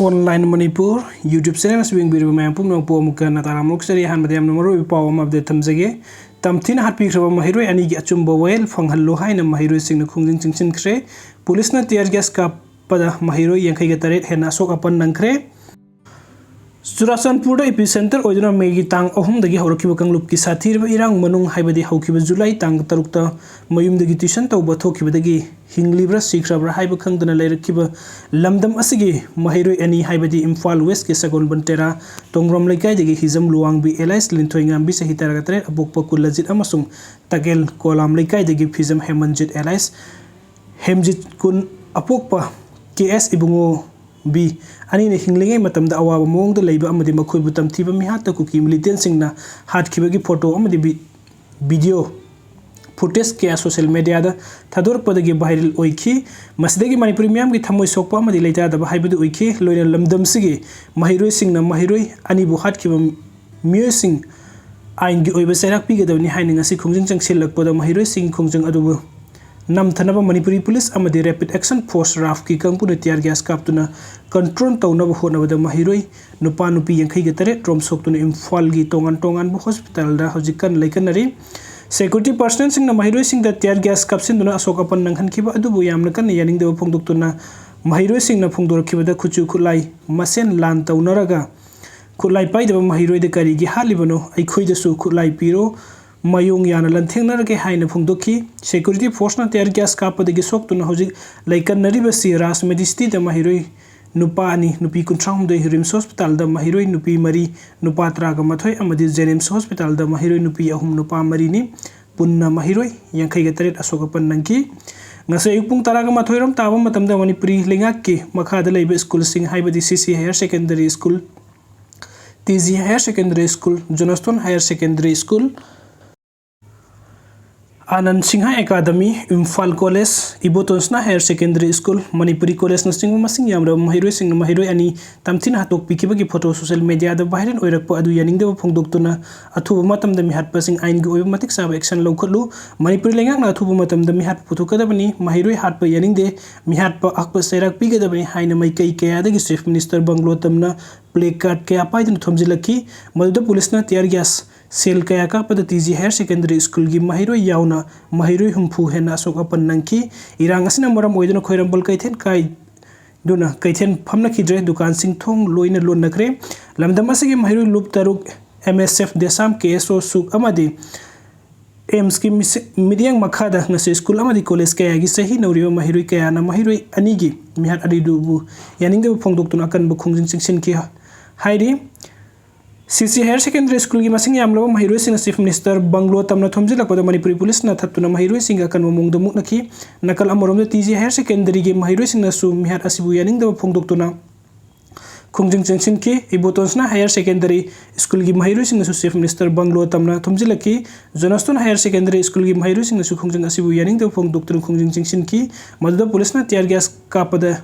Online Manipur YouTube channel swing ma'am पुनः पोमुक नातारामुक सरी हानबदे मरो पाव अपडेट थमजगे तमथिन हापीख्रब महिरोय अनि की अचुंब वेल फंगहल्लो हाइना महिरोय सिंह खुंजिंग चिंचिनख्रे पुलिस ना टीयर गैस कापदा महिरोय यांखैगे तरेट हेना सोक अपन नंख्रे चुराचंदपुर एपिसेंटर ओइदुना मेगी तांग अहुमदगी हौरखिबा कंगलुप की साथीरबा इरांग मनुंग हाइबदि हौखिबा जुलाई तांग तरुकता मयुमदगी ट्यूशन तौबा थोखिबदगी हिंगलिब्रा सिख्रब्रा हाइबा खंगदना लेरखिबा लमदम असिगी महिरोय अनि हाइबदि इम्फाल वेस्ट के सगोन बंटेरा तोंग्रोम लेकाइदगी हिजम लुवांगबी एलाइस लिंथोइंगामबी सही तरगतरे अबोकपा कुलजित अमसुंग तकेल कोलाम लेकाइदगी फिजम हेमंजित एलाइस हेमजित कुन अपोकपा केएस इबुंगो बी अनि ने हिंगलिंगे मतमदा अवाब मोंग द लेबा अमदि मखोइबु तमथिबा मिहात कुकी मिलिटेंट सिंगना हाटखिबगी फोटो अमदि वीडियो फुटेज के सोशल मीडिया दा थादोरपदगी वायरल ओइखी मसदगी मणिपुरी मियाम की थमोय सोकपा अमदि लेतादबा हाइबदि ओइखी लोइना लमदम सिगी महिरोय सिंगना महिरोय अनिबु हाटखिबा मियोय सिंग आइन की ओइबा सेराक पिगदबनि हाइनिंग असि खुंजिंग चंगसिलकपदा महिरोय सिंग खुंजिंग अदुबु नमथनबा मणिपुरी पुलिस अमदि रैपिड एक्शन फोर्स राफ की कंपुन टीयर गैस कापतुना कंट्रोल तौनब होनबदा महिरोय नुपा नुपी यांखैगे तरे ट्रोम सोकतुना इम्फाल की तोंगान तोंगान हॉस्पिटल दा हजिकन लेकनरी सेक्यूरिटी पर्सनल सिंगना महिरोय सिंग दा टीयर गैस कापसिनदुना अशोक अपन नंखनखिबा अदुबु यामना कन यानिंगदबा फोंदोक्तुना महिरोय सिंगना फोंदोरखिबदा खुचु खुलाई मसेन लान तौनरगा खुलाई पाइदबा महिरोय दा करिगी हालिबनो अइखोइदसु खुलाई पिरो मयोंग याना लंथेंगनरगे हाइना फोंदोखी सेक्यूरिटी फोर्स ना टीयर गैस कापदगी सोकतुना हजिक लेकनरीबसी रास मेडिसिटी दा महिरोय नुपा अनि नुपी 93 रिम्स हॉस्पिटल दा महिरोय नुपी मरी नुपा 13 अमदि जेनिम्स हॉस्पिटल दा महिरोय नुपी 3 नुपा मरी नि पुन्ना महिरोय यांखैगे तरेट अशोकपन नंकी ngase yukpung 13 rom taaba matamda manipuri lengak ki makhada leiba school sing haibadi CC Higher Secondary School, TG Higher Secondary School, Johnston Higher Secondary School, Anand Sinha academy, Imphal college, इबोटोंसना higher secondary school, Manipuri college नसिंग मसिंग यामरा महिरोय सिंग महिरोय अनि तमथिन हातोक पिकिबगी फोटो सोशल मीडिया दा वायरल ओइरकप अदु यानिंगदब फोंदोक्तुना अथुब मतमदा मिहातपसिंग आइन गी ओइब मतिक साब एक्शन लौखलु मणिपुरी लेंगाकना अथुब मतमदा मिहात पुथुकदबनी महिरोय हातप यानिंगदे मिहातप अकप सेराक पिगदबनी हाइना मैकै कयादगी चीफ मिनिस्टर बंगलो तमना प्ले कार्ड कया पाइदन थोमजिलकी मदुदा पुलिसना टीयर गैस सेल कया कापदा TG हायर सेकेंडरी स्कूल की महिरोय यावना महिरोय हुंफु हेना अशोक अपन नंकी इरांग असिना मरम ओइदना खोइरंबल कैथेन काय दुना कैथेन फमनखिद्रे दुकान सिंग थोंग लोइना लोननखरे लमदम असिगी महिरोय लुप तरुक MSF देसाम केएसओ सुक अमदि एम्स की मिडियंग मखादा नसे स्कूल अमदि कॉलेज कया की सही नौरिबा महिरोय कयाना महिरोय अनिगी मिहात अदिदुबु यानिंगदब फोंदोक्तुना अकनबु खुंजिन चिंगसिन की हाइरी CC Higher Secondary School की मसिंग यामलबा महिरोय सिंह चीफ मिनिस्टर बंगलो तमना थोमजिलकपदा मणिपुरी पुलिस ना थत्तुना महिरोय सिंह अकन ममुंगद मुकनखी नकल अमरोमदा TG Higher Secondary की महिरोय सिंह सु मिहात असिबु यानिंगदब फोंदोक्तुना खुंजिंग चिंगसिन की इबोटोंसना हायर सेकेंडरी स्कूल की महिरोय सिंह सु चीफ मिनिस्टर बंगलो तमना थोमजिलकी जोनास्टन हायर सेकेंडरी स्कूल की महिरोय सिंह सु खुंजिंग असिबु यानिंगदब फोंदोक्तुना खुंजिंग चिंगसिन की मदुदा पुलिस ना टीयर गैस कापदा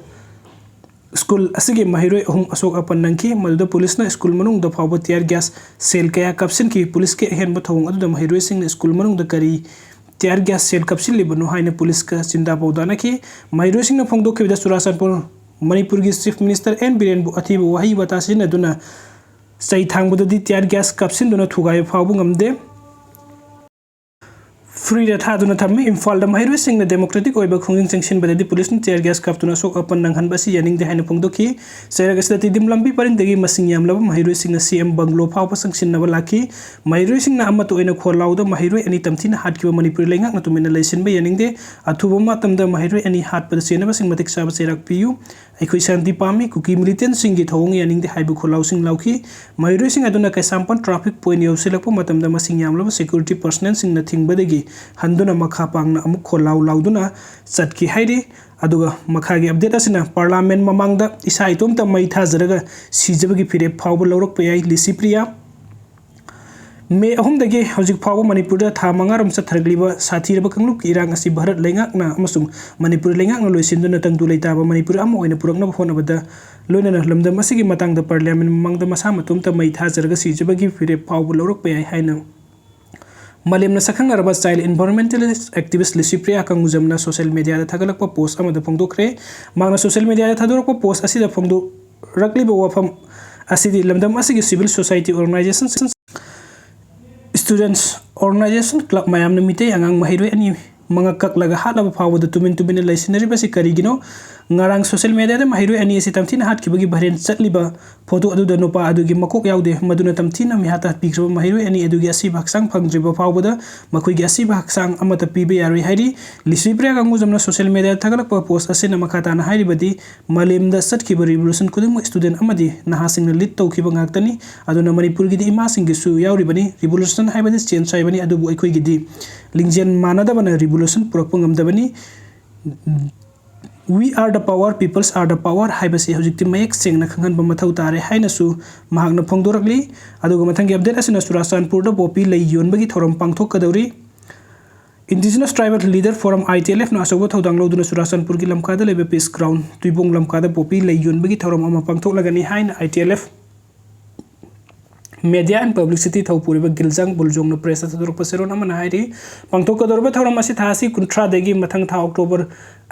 स्कूल असिगे महिरोय अहुम अशोक अपन नंकी मदुदा पुलिस ना स्कूल मनुंग द फाव टीयर गैस सेल कया कपसिन की पुलिस के अहेन थोंग अदुदा महिरोय सिंह स्कूल मनुंग द करी टीयर गैस सेल कपसिन लिबनु हाइना पुलिस का चिंता पौदाना की महिरोय सिंह फोंदोखिबदा चुराचंदपुर मणिपुर की चीफ मिनिस्टर एन बिरेन बु अथिब वही बतासिन अदुना सही थांगबददी टीयर गैस कपसिन दुना थुगाय फावबु ngamde फ्री थादुना थम्मी इम्फाल महिरोय सिंह डेमोक्रेटिक ओइबा खुंजिंग चंगसिन बददी पुलिस ने टीयर गैस कापतुना सोक अपन नंगहनबसी यानिंग दे हाइना फोंदोखी सेरगसदति दिमलंबी परिंदगी मसिंग यामलब महिरोय सिंह CM बंगलो फाव संगसिन नबा लाखी महिरोय सिंह अमत ओइना खोलाउदा महिरोय अनि तमथिन हाटकिबा मणिपुरी लेंगाक न तुमिना लैसिनबा यानिंग दे अथुबा मतमदा महिरोय अनि हाटपद सेनबा सिंह मतिक साब सेराक पियु अखोइ शांति पामी कुकी मिलिटेंट सिंह की थौंग यानिंग दे हाइबु खोलाउ सिंह लाउखी महिरोय सिंह अदुना कैसामपन ट्रैफिक पॉइंट यौसिलकपा मतमदा मसिंग यामलब सिक्योरिटी पर्सनल सिंह न थिंगबदगी हंदुना मखा पांगना अमुक खोलाउ लाउदुना चटकी हाइरी अदुगा मखागी अपडेट असिना पार्लियामेंट ममांगदा इसा इतोमता मई थाजरगा सिजबगी फिरे फाव लौरक पयाई लिसिप्रिया मे अहुमदगी हजिक फाव मणिपुर था मंगारम चथरगलिबा साथीरबा कंगलुक इरांग असि भारत लेंगाकना अमसुंग मणिपुर लेंगाकना लोइसिनदुना तंगदु लेताबा मणिपुर अम ओइना पुरकनब होनबदा लोइना लमदम असिगी मतंगदा पार्लियामेंट ममांगदा मसा मतुमता मई थाजरगा सिजबगी फिरे फाव लौरक पयाई हाइना मलेमना सखंगरबा चाइल्ड एनवायरमेंटलिस्ट एक्टिविस्ट लिसिप्रिया कंगुजमना सोशल मीडिया थागलकपा पोस्ट अमदा फोंदोखरे मांगना सोशल मीडिया थादोरकपा पोस्ट असिदा फोंदो ꯄꯨꯊꯣꯔꯛꯂꯤꯕ ꯋꯥꯐꯝ ꯑꯁꯤꯗꯤ ꯂꯝꯗꯝ ꯑꯁꯤꯒꯤ civil society organisation students organisation club ꯃꯌꯥꯝꯅ ꯃꯤꯇꯩ ꯑꯉꯥꯡ ꯃꯍꯩꯔꯣꯏ ꯑꯅꯤ ꯃꯉꯛ ꯀꯛꯂꯒ ꯍꯥꯠꯂꯕ ꯐꯥꯎꯕꯗ ꯇꯨꯃꯤꯟ ꯇꯨꯃꯤꯟꯅ ꯂꯩꯁꯤꯟꯅꯔꯤꯕꯁꯤ ꯀꯔꯤꯒꯤꯅꯣ? ꯉꯔꯥꯡ ꯁꯣꯁꯤꯌꯦꯜ ꯃꯤडिꯌꯥꯗ ꯃꯍꯩꯔꯣꯏ ꯑꯅꯤ ꯑꯁꯤ ꯇꯝꯊꯤꯅ ꯍꯥꯠꯈꯤꯕꯒꯤ ꯚꯥꯏꯔꯦꯜ ꯆꯠꯂꯤꯕ ꯐꯣꯇꯣ ꯑꯗꯨꯗ ꯅꯨꯄꯥ ꯑꯗꯨꯒꯤ ꯃꯀꯣꯛ ꯌꯥꯎꯗꯦ, ꯃꯗꯨꯅ ꯇꯝꯊꯤꯅ ꯃꯤꯍꯥꯠ ꯄꯤꯈ꯭ꯔꯕ ꯃꯍꯩꯔꯣꯏ ꯑꯅꯤ ꯑꯗꯨꯒꯤ ꯑꯁꯤꯕ ꯍꯛꯆꯥꯡ ꯐꯪꯗ꯭ꯔꯤꯕ ꯐꯥꯎꯕꯗ ꯃꯈꯣꯏꯒꯤ ꯑꯁꯤꯕ ꯍꯛꯆꯥꯡ ꯑꯃꯠꯇ ꯄꯤꯕ ꯌꯥꯔꯣꯏ ꯍꯥꯏꯔꯤ꯫ ꯂꯤꯁꯤꯄ꯭ꯔꯤꯌꯥ ꯀꯥꯡꯕꯨꯖꯝꯅ ꯁꯣꯁꯤꯌꯦꯜ ꯃꯤडिꯌꯥꯗ ꯊꯥꯒꯠꯂꯛꯄ ꯄꯣꯁꯠ ꯑꯁꯤꯅ ꯃꯈꯥ ꯇꯥꯅ ꯍꯥꯏꯔꯤꯕꯗꯤ ꯃꯥꯂꯦꯝꯗ ꯆꯠꯈꯤꯕ ꯔꯤꯚꯣꯂꯨꯁꯟ ꯈꯨꯗꯤꯡꯃꯛ ꯁ꯭ꯇꯨꯗꯦꯟꯠ ꯑꯃꯗꯤ ꯅꯍꯥꯁꯤꯡꯅ ꯂꯤꯗ ꯇꯧꯈꯤꯕ ꯉꯥꯛꯇꯅꯤ, ꯑꯗꯨꯅ ꯃꯅꯤꯄꯨꯔꯒꯤꯗꯤ ꯏꯃꯥꯁꯤꯡꯒꯤꯁꯨ ꯌꯥꯎꯔꯤꯕꯅꯤ꯫ ꯔꯤꯚꯣꯂꯨꯁꯟ ꯍꯥꯏꯕꯗꯤ ꯆꯦꯟꯖ ꯍꯥꯏꯕꯅꯤ, ꯑꯗꯨꯕꯨ ꯑꯩꯈꯣꯏꯒꯤꯗꯤ ꯂꯤꯡꯖꯦꯜ ꯃꯥꯟꯅꯗꯕꯅ ꯔꯤꯚꯣꯂꯨꯁꯟ ꯄꯨꯔꯛꯄ ꯉꯝꯗꯕꯅꯤ꯫ ꯋꯤ ꯑꯥꯔ ꯗ ꯄꯥꯋꯔ, ꯄꯤꯄꯜꯁ ꯑꯥꯔ ꯗ ꯄꯥꯋꯔ ꯍꯥꯏꯕꯁꯤ ꯍꯧꯖꯤꯛꯇꯤ ꯃꯌꯦꯛ ꯁꯦꯡꯅ ꯈꯪꯍꯟꯕ ꯃꯊꯧ ꯇꯥꯔꯦ ꯍꯥꯏꯅꯁꯨ ꯃꯍꯥꯛꯅ ꯐꯣꯡꯗꯣꯔꯛꯂꯤ꯫ ꯑꯗꯨꯒ ꯃꯊꯪꯒꯤ ꯑꯞꯗꯦꯠ ꯑꯁꯤꯅ ꯆꯨꯔꯥꯆꯥꯟꯄꯨꯔꯗ ꯄꯣꯄꯤ ꯂꯩ ꯌꯣꯟꯕꯒꯤ ꯊꯧꯔꯝ ꯄꯥꯡꯊꯣꯛꯀꯗꯧꯔꯤ꯫ ꯏꯟꯗꯤꯖꯤꯅꯁ ꯇ꯭ꯔꯥꯏꯕꯦꯜ ꯂꯤꯗꯔ ꯐꯣꯔꯝ ITLFꯅ ꯑꯆꯧꯕ ꯊꯧꯗꯥꯡ ꯂꯧꯗꯨꯅ ꯆꯨꯔꯥꯆꯥꯟꯄꯨꯔꯒꯤ ꯂꯝꯈꯥꯗ ꯂꯩꯕ ꯄꯤꯁ ꯒ꯭ꯔꯥꯎꯟ ꯇꯨꯏꯕꯣꯡ ꯂꯝꯈꯥꯗ ꯄꯣꯄꯤ ꯂꯩ ꯌꯣꯟꯕꯒꯤ ꯊꯧꯔꯝ ꯑꯃ ꯄꯥꯡꯊꯣꯛꯂꯒꯅꯤ ꯍꯥꯏꯅ ITLF ꯃꯦꯗꯤꯌꯥ ꯑꯦꯟड ꯄꯕ꯭ꯂꯤꯁꯤꯇꯤ ꯊꯧꯄꯨꯔꯤꯕ ꯒꯤꯜꯖꯥꯡ ꯕꯨꯜꯖꯣꯡꯅ ꯄ꯭ꯔꯦꯁꯇ ꯊꯥꯗꯣꯔꯛꯄ ꯆꯦꯔꯣꯜ ꯑꯃꯅ ꯍꯥꯏꯔꯤ꯫ ꯄꯥꯡꯊꯣꯛꯀꯗꯧꯔꯤꯕ ꯊꯧꯔꯝ ꯑꯁꯤ ꯊꯥ ꯑꯁꯤ 30ꯗꯒꯤ ꯃꯊꯪ ꯊꯥ ꯑꯣꯛꯇꯣꯕꯔ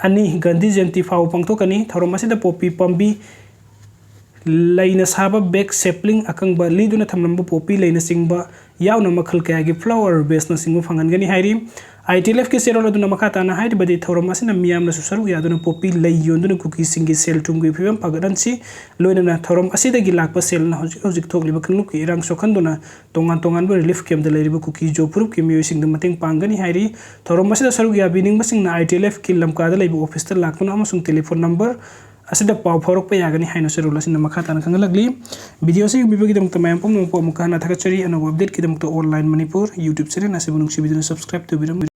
2 ꯒꯥꯟꯙꯤ ꯖꯌꯟꯇꯤ ꯐꯥꯎꯕ ꯄꯥꯡꯊꯣꯛꯀꯅꯤ꯫ ꯊꯧꯔꯝ ꯑꯁꯤꯗ ꯄꯣꯄꯤ ꯄꯥꯝꯕꯤ ꯂꯩꯅ ꯁꯥꯕ ꯕꯦꯒ, ꯁꯦꯞꯂꯤꯡ, ꯑꯀꯪꯕ ꯂꯤꯗꯨꯅ ꯊꯝꯂꯝꯕ ꯄꯣꯄꯤ ꯂꯩꯅꯆꯤꯡꯕ ꯌꯥꯎꯅ ꯃꯈꯜ ꯀꯌꯥꯒꯤ ꯐ꯭ꯂꯥꯋꯔ ꯕꯦꯁꯅꯆꯤꯡꯕ ꯐꯪꯍꯟꯒꯅꯤ ꯍꯥꯏꯔꯤ꯫ ITLFꯀꯤ ꯆꯦꯔꯣꯜ ꯑꯗꯨꯅ ꯃꯈꯥ ꯇꯥꯅ ꯍꯥꯏꯔꯤꯕꯗꯤ ꯊꯧꯔꯝ ꯑꯁꯤꯅ ꯃꯤꯌꯥꯝꯅꯁꯨ ꯁꯔꯨꯛ ꯌꯥꯗꯨꯅ ꯄꯣꯄꯤ ꯂꯩ ꯌꯣꯟꯗꯨꯅ ꯀꯨꯀꯤꯁꯤꯡꯒꯤ ꯁꯦꯜ-ꯊꯨꯝꯒꯤ ꯐꯤꯚꯝ ꯐꯒꯠꯍꯟꯁꯤ, ꯂꯣꯏꯅꯅ ꯊꯧꯔꯝ ꯑꯁꯤꯗꯒꯤ ꯂꯥꯛꯄ ꯁꯦꯜꯅ ꯍꯧꯖꯤꯛ ꯍꯧꯖꯤꯛ ꯊꯣꯛꯂꯤꯕ ꯀꯥꯡꯂꯨꯞꯀꯤ ꯏꯔꯥꯡ ꯁꯣꯛꯍꯟꯗꯨꯅ ꯇꯣꯉꯥꯟ ꯇꯣꯉꯥꯟꯕ ꯔꯤꯂꯤꯐ ꯀꯦꯝꯞꯇ ꯂꯩꯔꯤꯕ ꯀꯨꯀꯤ ꯖꯣ ꯐꯨꯔꯨꯞꯀꯤ ꯃꯤꯑꯣꯏꯁꯤꯡꯗ ꯃꯇꯦꯡ ꯄꯥꯡꯒꯅꯤ ꯍꯥꯏꯔꯤ꯫ ꯊꯧꯔꯝ ꯑꯁꯤꯗ ꯁꯔꯨꯛ ꯌꯥꯕꯤꯅꯤꯡꯕꯁꯤꯡꯅ ITLFꯀꯤ ꯂꯝꯀꯥꯗ ꯂꯩꯕ ꯑꯣꯐꯤꯁꯇ ꯂꯥꯛꯇꯨꯅ ꯑꯃꯁꯨꯡ ꯇꯦꯂꯤꯐꯣꯟ ꯅꯝꯕꯔ ꯑꯁꯤꯗ ꯄꯥꯎ ꯐꯥꯎꯔꯛꯄ ꯌꯥꯒꯅꯤ ꯍꯥꯏꯅ ꯆꯦꯔꯣꯜ ꯑꯁꯤꯅ ꯃꯈꯥ ꯇꯥꯅ ꯈꯪꯍꯜꯂꯛꯂꯤ꯫ ꯚꯤꯗꯤꯑꯣ ꯑꯁꯤ ꯌꯦꯡꯕꯤꯕꯒꯤꯗꯃꯛꯇ ꯃꯌꯥꯝ ꯄꯨꯝꯅꯃꯛꯄꯨ ꯑꯃꯨꯛꯀ ꯍꯟꯅ ꯊꯥꯒꯠꯆꯔꯤ꯫ ꯑꯅꯧꯕ ꯑꯞꯗꯦꯠꯀꯤꯗꯃꯛꯇ ꯑꯣꯟꯂꯥꯏꯟ ꯃꯅꯤꯄꯨꯔ ꯌꯨꯇ꯭ꯌꯨꯕ ꯆꯦꯅꯦꯜ ꯑꯁꯤꯕꯨ ꯅꯨꯡꯁꯤꯕꯤꯗꯨꯅ ꯁꯕꯁꯀ꯭ꯔꯥꯏꯕ ꯇꯧꯕꯤꯔꯝꯕ